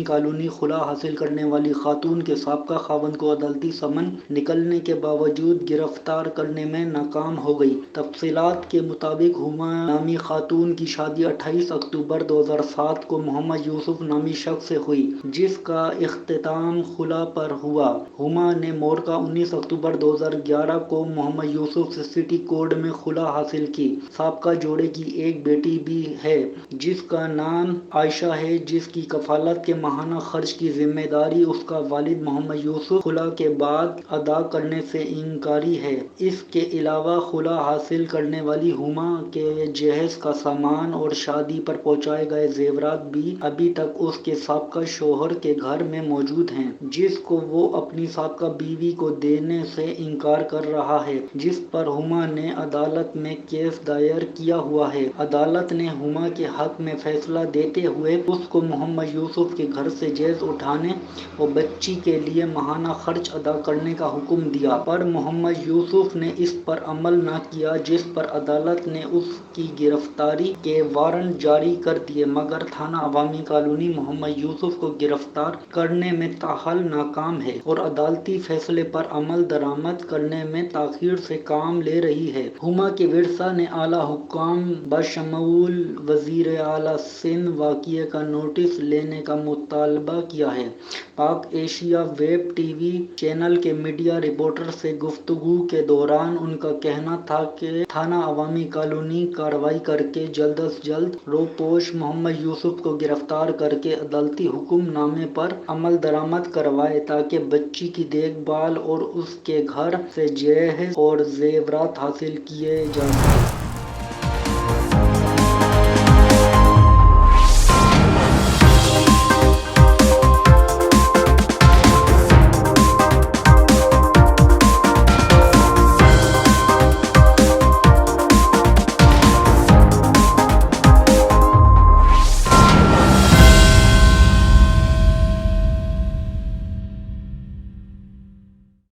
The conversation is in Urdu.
کالونی خلا حاصل کرنے والی خاتون کے سابقہ خاوند کو عدالتی سمن نکلنے کے باوجود گرفتار کرنے میں ناکام ہو گئی۔ تفصیلات کے مطابق ہما نامی خاتون کی شادی 28 اکتوبر 2007 کو محمد یوسف نامی شخص سے ہوئی، جس کا اختتام خلا پر ہوا۔ ہما نے مورکا 19 اکتوبر 2011 کو محمد یوسف سے سٹی کورٹ میں خلا حاصل کی۔ سابقہ جوڑے کی ایک بیٹی بھی ہے جس کا نام عائشہ ہے، جس کی کفالت کے ماہانہ خرچ کی ذمہ داری اس کا والد محمد یوسف خلا کے بعد ادا کرنے سے انکاری ہے۔ اس کے علاوہ خلا حاصل کرنے والی ہما کے جہیز کا سامان اور شادی پر پہنچائے گئے زیورات بھی ابھی تک اس کے سابقہ شوہر کے گھر میں موجود ہیں، جس کو وہ اپنی سابقہ بیوی کو دینے سے انکار کر رہا ہے، جس پر ہما نے عدالت میں کیس دائر کیا ہوا ہے۔ عدالت نے ہما کے حق میں فیصلہ دیتے ہوئے اس کو محمد یوسف کے گھر سے جہیز اٹھانے اور بچی کے لیے ماہانہ خرچ ادا کرنے کا حکم دیا، پر محمد یوسف نے اس پر عمل نہ کیا، جس پر عدالت نے اس کی گرفتاری کے وارنٹ جاری کر دیے، مگر تھانہ عوامی کالونی محمد یوسف کو گرفتار کرنے میں تاحال ناکام ہے اور عدالتی فیصلے پر عمل درآمد کرنے میں تاخیر سے کام لے رہی ہے۔ ہما کے ورثاء نے اعلیٰ حکام بشمول وزیر اعلیٰ سندھ واقعے کا نوٹس لینے کا مطالبہ کیا ہے۔ پاک Asia web T V channel کے میڈیا رپورٹر سے گفتگو کے دوران ان کا کہنا تھا کہ تھانہ عوامی کالونی کارروائی کرکے جلد از جلد روپوش محمد یوسف کو گرفتار کرکے عدالتی حکم نامے پر عمل درآمد کروائے تاکہ بچی کی دیکھ بھال اور اس کے گھر سے جہیز اور زیورات حاصل کیے جا سکیں۔